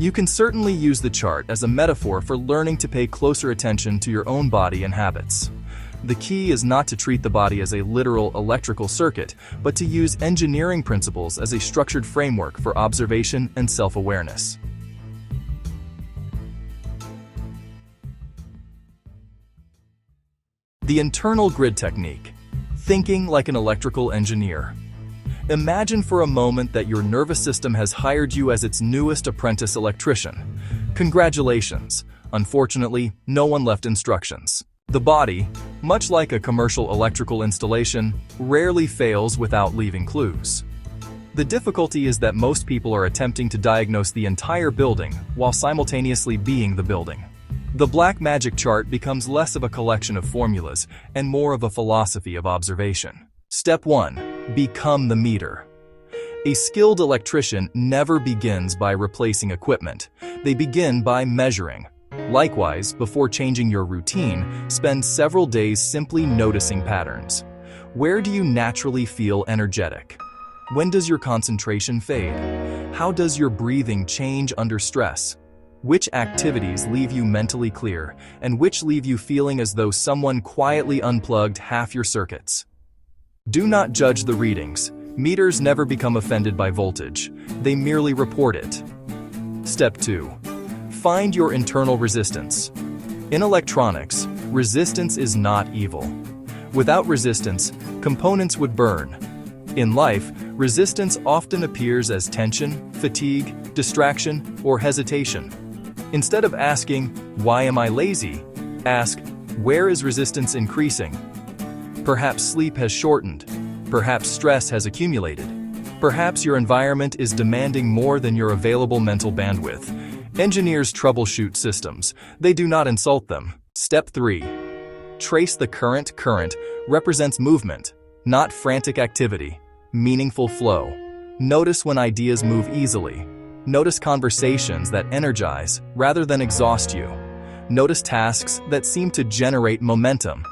You can certainly use the chart as a metaphor for learning to pay closer attention to your own body and habits. The key is not to treat the body as a literal electrical circuit, but to use engineering principles as a structured framework for observation and self-awareness. The internal grid technique. Thinking like an electrical engineer. Imagine for a moment that your nervous system has hired you as its newest apprentice electrician. Congratulations! Unfortunately, no one left instructions. The body, much like a commercial electrical installation, rarely fails without leaving clues. The difficulty is that most people are attempting to diagnose the entire building while simultaneously being the building. The Black Magic Chart becomes less of a collection of formulas and more of a philosophy of observation. Step 1. Become the meter. A skilled electrician never begins by replacing equipment. They begin by measuring. Likewise, before changing your routine, spend several days simply noticing patterns. Where do you naturally feel energetic? When does your concentration fade? How does your breathing change under stress? Which activities leave you mentally clear, and which leave you feeling as though someone quietly unplugged half your circuits? Do not judge the readings. Meters never become offended by voltage. They merely report it. Step 2. Find your internal resistance. In electronics, resistance is not evil. Without resistance, components would burn. In life, resistance often appears as tension, fatigue, distraction, or hesitation. Instead of asking, "Why am I lazy?" ask, "Where is resistance increasing?" Perhaps sleep has shortened. Perhaps stress has accumulated. Perhaps your environment is demanding more than your available mental bandwidth. Engineers troubleshoot systems. They do not insult them. Step 3. Trace the current. Current represents movement, not frantic activity. Meaningful flow. Notice when ideas move easily. Notice conversations that energize rather than exhaust you. Notice tasks that seem to generate momentum.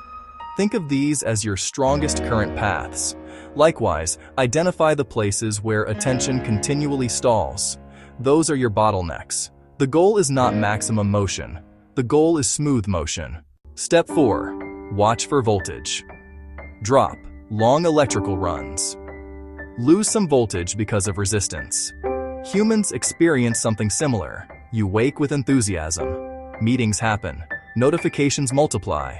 Think of these as your strongest current paths. Likewise, identify the places where attention continually stalls. Those are your bottlenecks. The goal is not maximum motion. The goal is smooth motion. Step 4. Watch for voltage. Drop. Long electrical runs. Lose some voltage because of resistance. Humans experience something similar. You wake with enthusiasm. Meetings happen. Notifications multiply.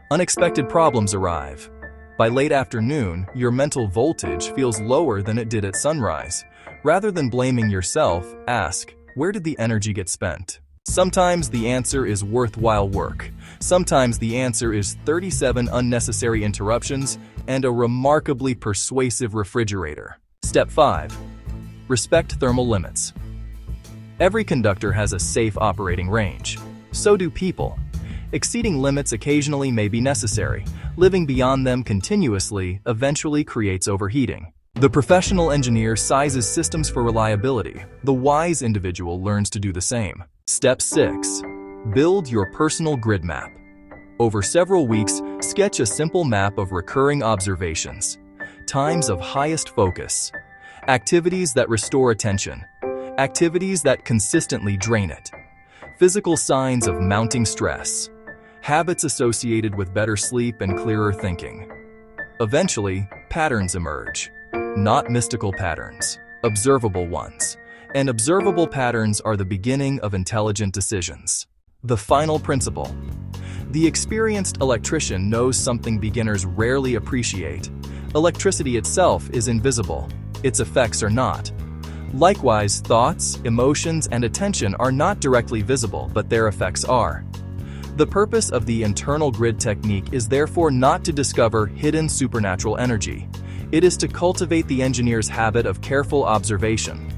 Unexpected problems arrive. By late afternoon, your mental voltage feels lower than it did at sunrise. Rather than blaming yourself, ask, where did the energy get spent? Sometimes the answer is worthwhile work. Sometimes the answer is 37 unnecessary interruptions and a remarkably persuasive refrigerator. Step 5. Respect thermal limits. Every conductor has a safe operating range. So do people. Exceeding limits occasionally may be necessary. Living beyond them continuously eventually creates overheating. The professional engineer sizes systems for reliability. The wise individual learns to do the same. Step 6. Build your personal grid map. Over several weeks, sketch a simple map of recurring observations. Times of highest focus. Activities that restore attention. Activities that consistently drain it. Physical signs of mounting stress. Habits associated with better sleep and clearer thinking. Eventually, patterns emerge. Not mystical patterns, observable ones. And observable patterns are the beginning of intelligent decisions. The final principle. The experienced electrician knows something beginners rarely appreciate. Electricity itself is invisible. Its effects are not. Likewise, thoughts, emotions, and attention are not directly visible, but their effects are. The purpose of the internal grid technique is therefore not to discover hidden supernatural energy. It is to cultivate the engineer's habit of careful observation.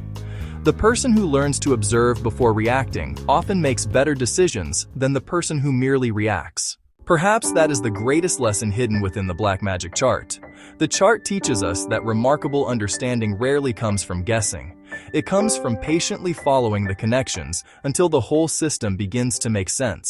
The person who learns to observe before reacting often makes better decisions than the person who merely reacts. Perhaps that is the greatest lesson hidden within the Black Magic Chart. The chart teaches us that remarkable understanding rarely comes from guessing. It comes from patiently following the connections until the whole system begins to make sense.